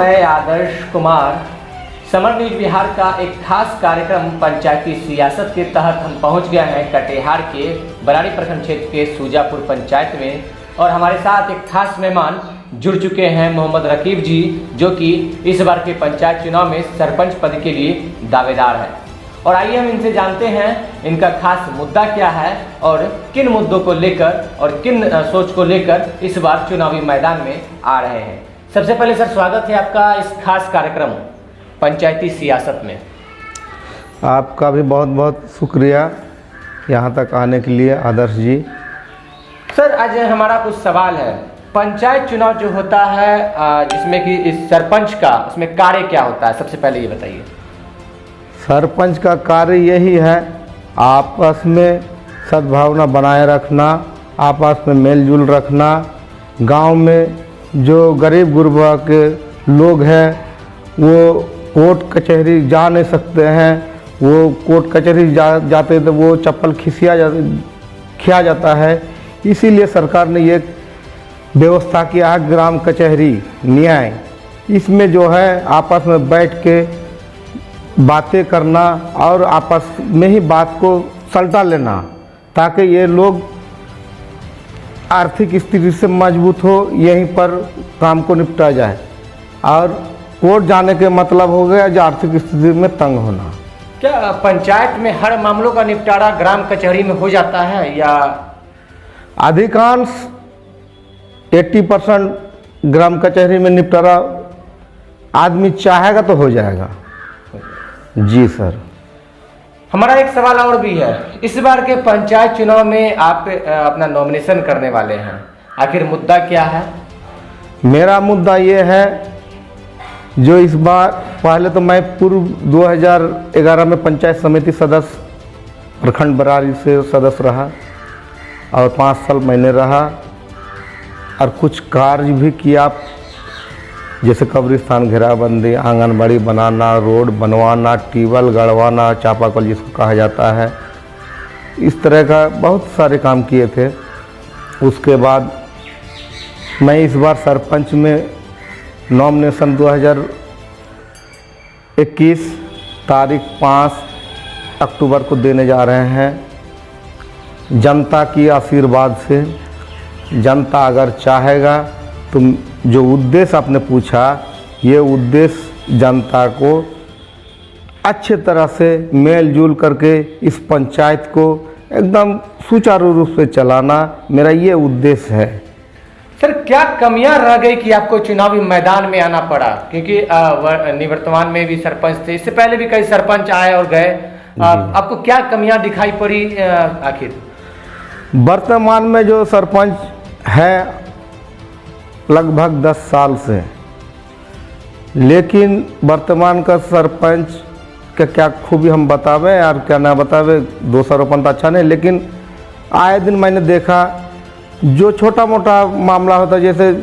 मैं Adarsh Kumar. Summer news Bihar का एक खास कार्यक्रम पंचायती सियासत के तहत हम पहुंच गए हैं कटिहार के बराड़ी प्रखंड क्षेत्र के सुजापुर पंचायत में, और हमारे साथ एक खास मेहमान जुड़ चुके हैं मोहम्मद रकीब जी, जो कि इस बार के पंचायत चुनाव में सरपंच पद के लिए दावेदार हैं। और आइए हम इनसे जानते हैं इनका खास मुद्दा क्या है और किन मुद्दों को लेकर और किन सोच को लेकर इस बार चुनावी मैदान में आ रहे हैं। सबसे पहले सर, स्वागत है आपका इस खास कार्यक्रम पंचायती सियासत में। आपका भी बहुत बहुत शुक्रिया यहाँ तक आने के लिए आदर्श जी। सर, आज हमारा कुछ सवाल है। पंचायत चुनाव जो होता है जिसमें कि इस सरपंच का उसमें कार्य क्या होता है, सबसे पहले ये बताइए। सरपंच का कार्य यही है, आपस में सद्भावना बनाए रखना, आपस में मेल जोल रखना। गांव में जो गरीब गुरबा के लोग हैं वो कोर्ट कचहरी जा नहीं सकते हैं, वो कोर्ट कचहरी जाते तो वो चप्पल खिया जाता है। इसीलिए सरकार ने ये व्यवस्था किया है ग्राम कचहरी न्याय। इसमें जो है आपस में बैठ के बातें करना और आपस में ही बात को सलटा लेना, ताकि ये लोग आर्थिक स्थिति से मजबूत हो, यहीं पर काम को निपटा जाए। और कोर्ट जाने के मतलब हो गया जो आर्थिक स्थिति में तंग होना। क्या पंचायत में हर मामलों का निपटारा ग्राम कचहरी में हो जाता है या अधिकांश 80% ग्राम कचहरी में निपटारा आदमी चाहेगा तो हो जाएगा। जी सर। हमारा एक सवाल और भी है। इस बार के पंचायत चुनाव में आप अपना नॉमिनेशन करने वाले हैं, आखिर मुद्दा क्या है? मेरा मुद्दा ये है, जो इस बार पहले तो मैं पूर्व 2011 में पंचायत समिति सदस्य प्रखंड बराड़ी से सदस्य रहा और 5 साल मैंने रहा और कुछ कार्य भी किया, जैसे कब्रिस्तान घेराबंदी, आंगनबाड़ी बनाना, रोड बनवाना, ट्यूबवेल गड़वाना, चापाकल जिसको कहा जाता है, इस तरह का बहुत सारे काम किए थे। उसके बाद मैं इस बार सरपंच में नॉमिनेशन 2021 तारीख 5 अक्टूबर को देने जा रहे हैं। जनता की आशीर्वाद से, जनता अगर चाहेगा तो जो उद्देश्य आपने पूछा, ये उद्देश्य जनता को अच्छे तरह से मेल जोल करके इस पंचायत को एकदम सुचारू रूप से चलाना, मेरा ये उद्देश्य है। सर, क्या कमियां रह गई कि आपको चुनावी मैदान में आना पड़ा? क्योंकि निवर्तमान में भी सरपंच थे, इससे पहले भी कई सरपंच आए और गए। आपको क्या कमियां दिखाई पड़ी आखिर? वर्तमान में जो सरपंच है लगभग 10 साल से, लेकिन वर्तमान का सरपंच का क्या खूबी हम बतावें यार, क्या ना बतावे, दोषारोपण तो अच्छा नहीं, लेकिन आए दिन मैंने देखा जो छोटा मोटा मामला होता है, जैसे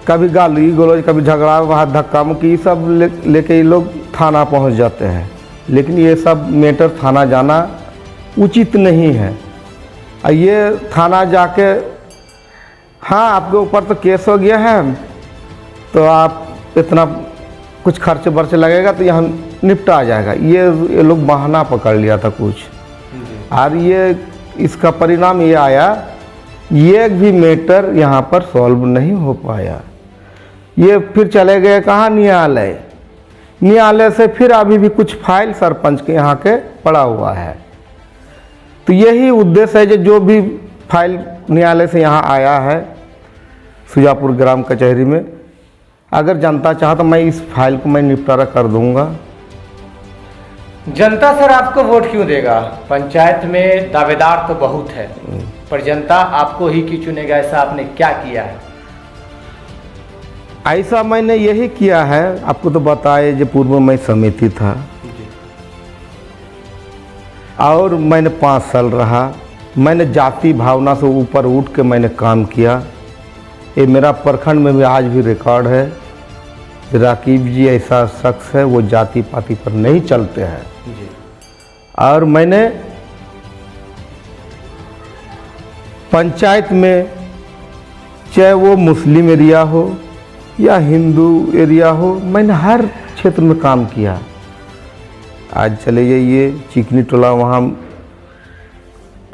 कभी गाली गलौज, कभी झगड़ा, वहाँ धक्का मुक्की, ये सब लेके ये लोग थाना पहुंच जाते हैं। लेकिन ये सब मैटर थाना जाना उचित नहीं है। ये थाना जाके, हाँ आपके ऊपर तो केस हो गया है तो आप इतना कुछ खर्च बर्च लगेगा तो यहाँ निपटा जाएगा, ये लोग बहाना पकड़ लिया था कुछ। और ये इसका परिणाम ये आया, ये भी मैटर यहाँ पर सॉल्व नहीं हो पाया। ये फिर चले गए कहाँ, न्यायालय। न्यायालय से फिर अभी भी कुछ फाइल सरपंच के यहाँ के पड़ा हुआ है। तो यही उद्देश्य है जो भी फाइल न्यायालय से यहाँ आया है सुजापुर ग्राम कचहरी में, अगर जनता चाहे तो मैं इस फाइल को मैं निपटारा कर दूंगा। जनता सर आपको वोट क्यों देगा? पंचायत में दावेदार तो बहुत है, पर जनता आपको ही क्यों चुनेगा? ऐसा आपने क्या किया है? ऐसा मैंने यही किया है, आपको तो बताए जो पूर्व में समिति था और मैंने 5 साल रहा। मैंने जाति भावना से ऊपर उठ के मैंने काम किया। ये मेरा प्रखंड में भी आज भी रिकॉर्ड है। रकीब जी ऐसा शख्स है, वो जाति पाति पर नहीं चलते हैं। और मैंने पंचायत में, चाहे वो मुस्लिम एरिया हो, या हिंदू एरिया हो, मैंने हर क्षेत्र में काम किया। आज चले जाइए चिकनी टोला, वहाँ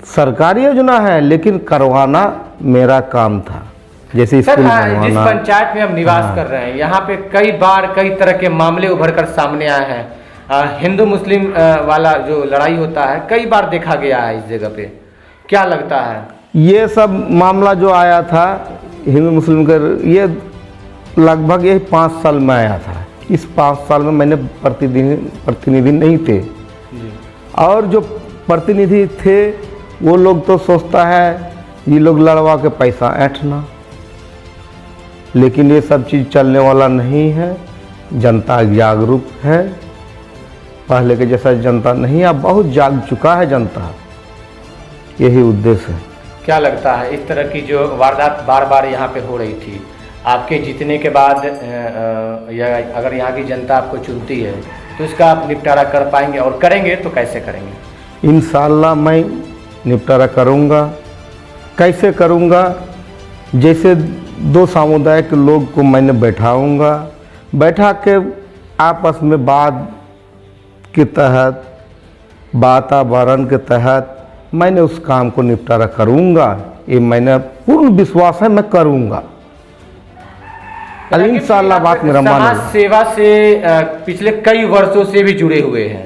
सरकारी योजना है लेकिन करवाना मेरा काम था, जैसे सर स्कूल जिस बनवाना। पंचायत में हम निवास कर रहे हैं, यहाँ पे कई बार कई तरह के मामले उभर कर सामने आए हैं। हिंदू मुस्लिम वाला जो लड़ाई होता है कई बार देखा गया है इस जगह पे, क्या लगता है? ये सब मामला जो आया था हिंदू मुस्लिम का, ये लगभग यही 5 साल में आया था। इस 5 साल में मैंने प्रतिनिधि नहीं थे, और जो प्रतिनिधि थे वो लोग तो सोचता है ये लोग लड़वा के पैसा ऐंठना, लेकिन ये सब चीज़ चलने वाला नहीं है। जनता जागरूक है, पहले के जैसा जनता नहीं, अब बहुत जाग चुका है जनता, यही उद्देश्य है। क्या लगता है इस तरह की जो वारदात बार बार यहाँ पे हो रही थी, आपके जीतने के बाद या अगर यहाँ की जनता आपको चुनती है तो इसका आप निपटारा कर पाएंगे, और करेंगे तो कैसे करेंगे? इंशाअल्लाह मैं निपटारा करूँगा। कैसे करूँगा? जैसे 2 सामुदायिक के लोग को मैंने बैठाऊँगा, बैठा के आपस में बात के तहत, वातावरण के तहत मैंने उस काम को निपटारा करूँगा। ये मैंने पूर्ण विश्वास है, मैं करूँगा। इंशाअल्लाह बात मेरा मान। समाज सेवा से पिछले कई वर्षों से भी जुड़े हुए हैं,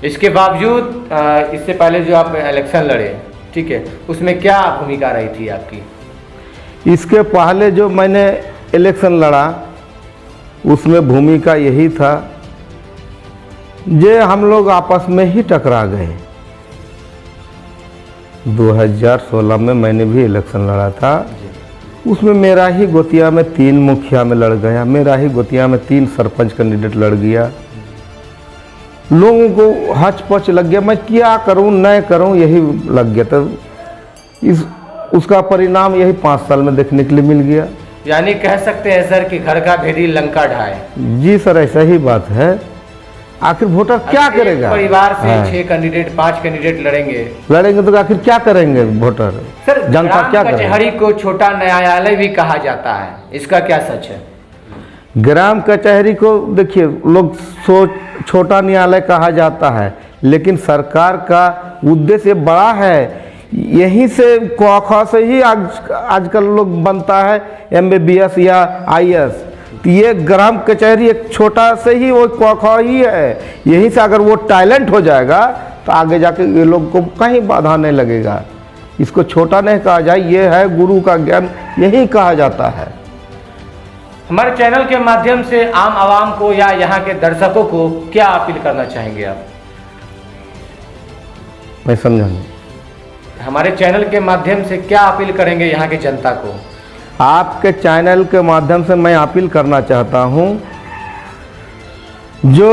इसके बावजूद इससे पहले जो आप इलेक्शन लड़े, ठीक है, उसमें क्या भूमिका रही थी आपकी? इसके पहले जो मैंने इलेक्शन लड़ा उसमें भूमिका यही था, जे हम लोग आपस में ही टकरा गए। 2016 में मैंने भी इलेक्शन लड़ा था, उसमें मेरा ही गोतिया में 3 मुखिया में लड़ गया, मेरा ही गोतिया में 3 सरपंच कैंडिडेट लड़ गया। लोगों को हच-पच लग गया, मैं क्या करूं न करूं यही लग गया। तो उसका परिणाम यही 5 साल में देखने के लिए मिल गया। यानी कह सकते हैं सर कि घर का भेदी लंका ढाए। जी सर, ऐसा ही बात है। आखिर वोटर क्या करेगा? परिवार से 6 कैंडिडेट 5 कैंडिडेट लड़ेंगे तो आखिर क्या करेंगे वोटर? सर जनता क्या करेगी? कचहरी को छोटा न्यायालय भी कहा जाता है, इसका क्या सच है? ग्राम कचहरी को देखिए, लोग छोटा न्यायालय कहा जाता है, लेकिन सरकार का उद्देश्य बड़ा है। यहीं से क से ही आजकल लोग बनता है MBBS या IAS। तो ये ग्राम कचहरी एक छोटा से ही वो क ही है। यहीं से अगर वो टैलेंट हो जाएगा तो आगे जाके ये लोग को कहीं बाधा नहीं लगेगा। इसको छोटा नहीं कहा जाए, ये है गुरु का ज्ञान, यही कहा जाता है। हमारे चैनल के माध्यम से आम आवाम को या यहाँ के दर्शकों को क्या अपील करना चाहेंगे आप? मैं समझा नहीं। हमारे चैनल के माध्यम से क्या अपील करेंगे यहाँ की जनता को? आपके चैनल के माध्यम से मैं अपील करना चाहता हूँ, जो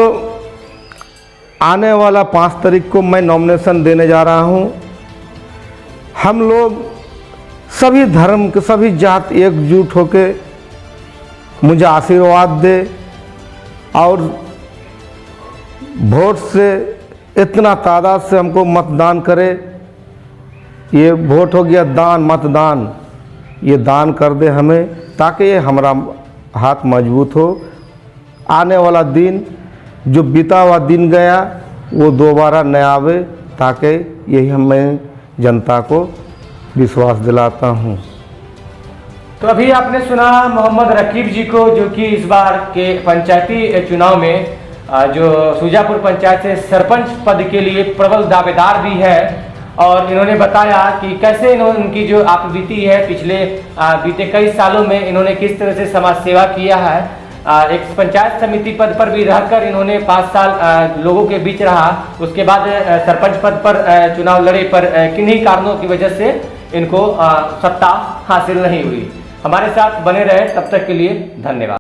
आने वाला 5 तारीख को मैं नॉमिनेशन देने जा रहा हूँ, हम लोग सभी धर्म के, सभी जात एकजुट होके मुझे आशीर्वाद दे और वोट से इतना तादाद से हमको मतदान करे। ये वोट हो गया दान, मतदान, ये दान कर दे हमें, ताकि ये हमारा हाथ मजबूत हो। आने वाला दिन, जो बीता हुआ दिन गया, वो दोबारा न आवे, ताकि यही मैं जनता को विश्वास दिलाता हूँ। तो अभी आपने सुना मोहम्मद रकीब जी को, जो कि इस बार के पंचायती चुनाव में जो सूजापुर पंचायत से सरपंच पद के लिए प्रबल दावेदार भी है, और इन्होंने बताया कि कैसे उनकी जो आपबीती है, पिछले बीते कई सालों में इन्होंने किस तरह से समाज सेवा किया है। एक पंचायत समिति पद पर भी रहकर इन्होंने 5 साल लोगों के बीच रहा, उसके बाद सरपंच पद पर चुनाव लड़े, पर किन्हीं कारणों की वजह से इनको सत्ता हासिल नहीं हुई। हमारे साथ बने रहे, तब तक के लिए धन्यवाद।